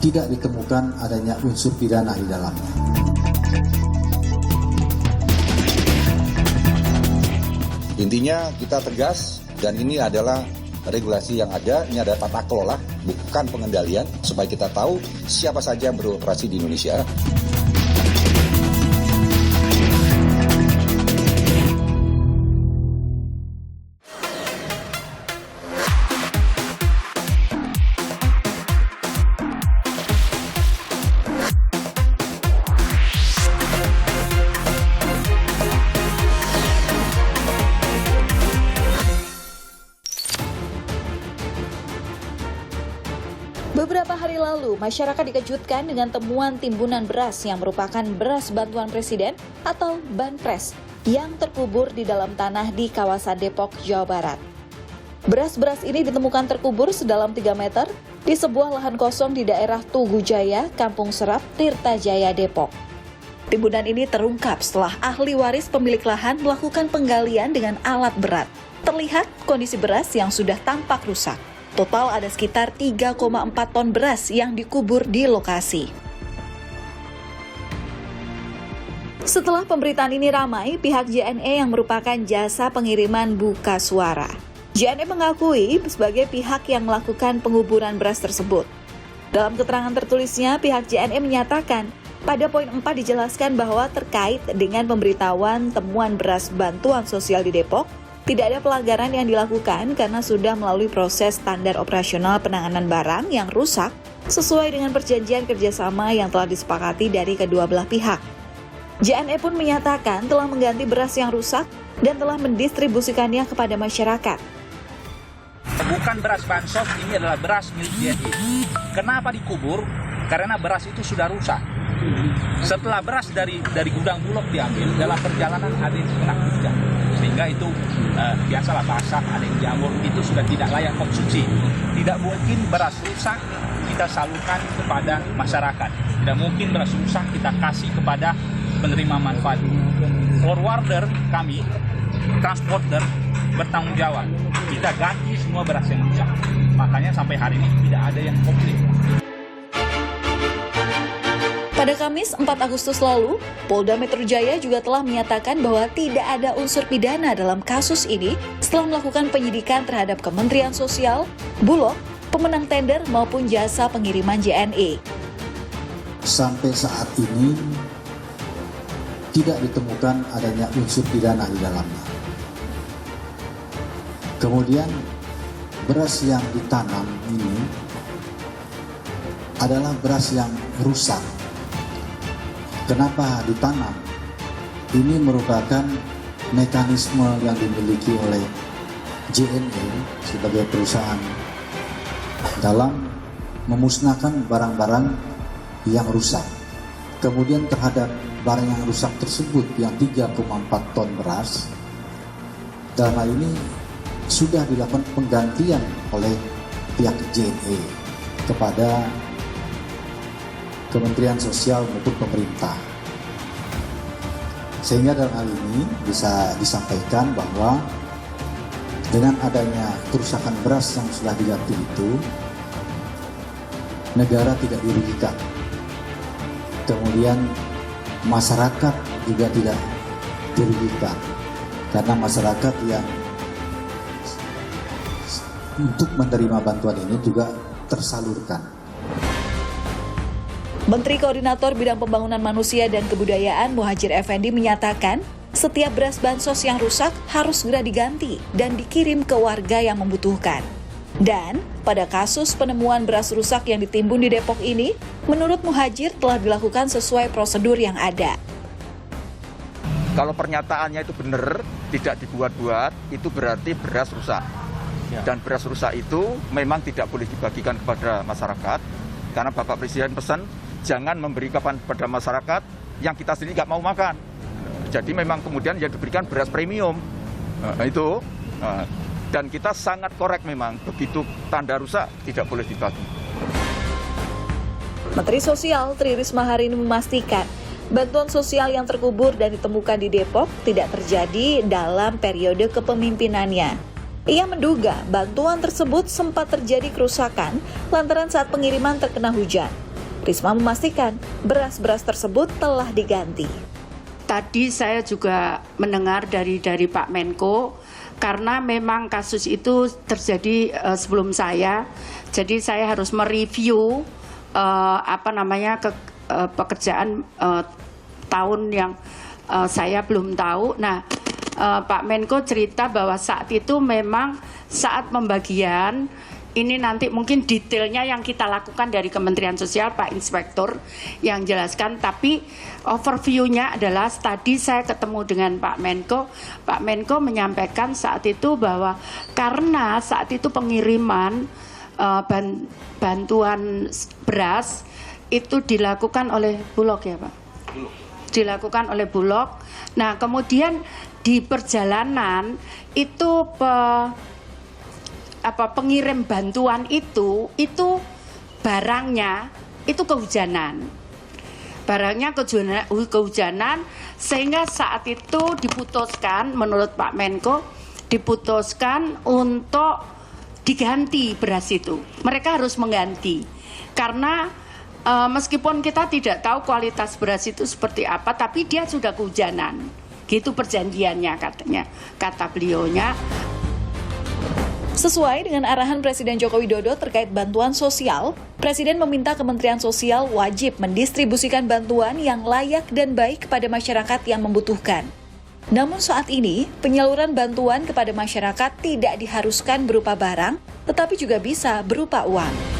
tidak ditemukan adanya unsur pidana di dalamnya. Intinya kita tegas, dan ini adalah regulasi yang ada, ini adalah tata kelola, bukan pengendalian, supaya kita tahu siapa saja yang beroperasi di Indonesia. Beberapa hari lalu, masyarakat dikejutkan dengan temuan timbunan beras yang merupakan beras bantuan presiden atau Banpres yang terkubur di dalam tanah di kawasan Depok, Jawa Barat. Beras-beras ini ditemukan terkubur sedalam 3 meter di sebuah lahan kosong di daerah Tugu Jaya, Kampung Serap, Tirtajaya, Depok. Timbunan ini terungkap setelah ahli waris pemilik lahan melakukan penggalian dengan alat berat. Terlihat kondisi beras yang sudah tampak rusak. Total ada sekitar 3,4 ton beras yang dikubur di lokasi. Setelah pemberitaan ini ramai, pihak JNE yang merupakan jasa pengiriman buka suara. JNE mengakui sebagai pihak yang melakukan penguburan beras tersebut. Dalam keterangan tertulisnya, pihak JNE menyatakan, pada poin 4 dijelaskan bahwa terkait dengan pemberitahuan temuan beras bantuan sosial di Depok, tidak ada pelanggaran yang dilakukan karena sudah melalui proses standar operasional penanganan barang yang rusak sesuai dengan perjanjian kerjasama yang telah disepakati dari kedua belah pihak. JNE pun menyatakan telah mengganti beras yang rusak dan telah mendistribusikannya kepada masyarakat. Bukan beras bansos, ini adalah beras milik JNE. Kenapa dikubur? Karena beras itu sudah rusak. Setelah beras dari gudang Bulog diambil, dalam perjalanan ada yang kena hujan. Sehingga itu biasalah basah, ada yang jamur, itu sudah tidak layak konsumsi. Tidak mungkin beras rusak kita salurkan kepada masyarakat. Tidak mungkin beras rusak kita kasih kepada penerima manfaat. Forwarder kami, transporter, bertanggung jawab. Kita ganti semua beras yang rusak. Makanya sampai hari ini tidak ada yang komplain. Pada Kamis 4 Agustus lalu, Polda Metro Jaya juga telah menyatakan bahwa tidak ada unsur pidana dalam kasus ini setelah melakukan penyidikan terhadap Kementerian Sosial, Bulog, pemenang tender maupun jasa pengiriman JNE. Sampai saat ini tidak ditemukan adanya unsur pidana di dalamnya. Kemudian beras yang ditanam ini adalah beras yang rusak. Kenapa ditanam? Ini merupakan mekanisme yang dimiliki oleh JNE sebagai perusahaan dalam memusnahkan barang-barang yang rusak. Kemudian terhadap barang yang rusak tersebut yang 3,4 ton beras, dalam hal ini sudah dilakukan penggantian oleh pihak JNE kepada Kementerian Sosial maupun pemerintah. Sehingga dalam hal ini bisa disampaikan bahwa dengan adanya kerusakan beras yang sudah diganti itu, negara tidak dirugikan. Kemudian masyarakat juga tidak dirugikan, karena masyarakat yang untuk menerima bantuan ini juga tersalurkan. Menteri Koordinator Bidang Pembangunan Manusia dan Kebudayaan Muhadjir Effendi menyatakan, setiap beras bansos yang rusak harus segera diganti dan dikirim ke warga yang membutuhkan. Dan pada kasus penemuan beras rusak yang ditimbun di Depok ini, menurut Muhadjir telah dilakukan sesuai prosedur yang ada. Kalau pernyataannya itu benar, tidak dibuat-buat, itu berarti beras rusak. Dan beras rusak itu memang tidak boleh dibagikan kepada masyarakat, karena Bapak Presiden pesan, jangan memberi kepada masyarakat yang kita sendiri nggak mau makan. Jadi memang kemudian yang diberikan beras premium. Itu. Dan kita sangat korek memang, begitu tanda rusak tidak boleh dibagi. Menteri Sosial Tri Risma hari ini memastikan, bantuan sosial yang terkubur dan ditemukan di Depok tidak terjadi dalam periode kepemimpinannya. Ia menduga bantuan tersebut sempat terjadi kerusakan lantaran saat pengiriman terkena hujan. Risma memastikan beras-beras tersebut telah diganti. Tadi saya juga mendengar dari Pak Menko, karena memang kasus itu terjadi sebelum saya, jadi saya harus mereview pekerjaan tahun yang saya belum tahu. Nah, Pak Menko cerita bahwa saat itu memang saat pembagian ini nanti mungkin detailnya yang kita lakukan dari Kementerian Sosial, Pak Inspektur yang jelaskan, tapi overview-nya adalah tadi saya ketemu dengan Pak Menko menyampaikan saat itu bahwa karena saat itu pengiriman bantuan beras itu dilakukan oleh Bulog ya Pak? Dilakukan oleh Bulog. Nah kemudian di perjalanan itu pengirim bantuan itu barangnya itu kehujanan. Barangnya kehujanan sehingga saat itu diputuskan menurut Pak Menko diputuskan untuk diganti beras itu. Mereka harus mengganti. Karena meskipun kita tidak tahu kualitas beras itu seperti apa, tapi dia sudah kehujanan. Gitu perjanjiannya katanya, kata beliaunya. Sesuai dengan arahan Presiden Joko Widodo terkait bantuan sosial, Presiden meminta Kementerian Sosial wajib mendistribusikan bantuan yang layak dan baik kepada masyarakat yang membutuhkan. Namun saat ini, penyaluran bantuan kepada masyarakat tidak diharuskan berupa barang, tetapi juga bisa berupa uang.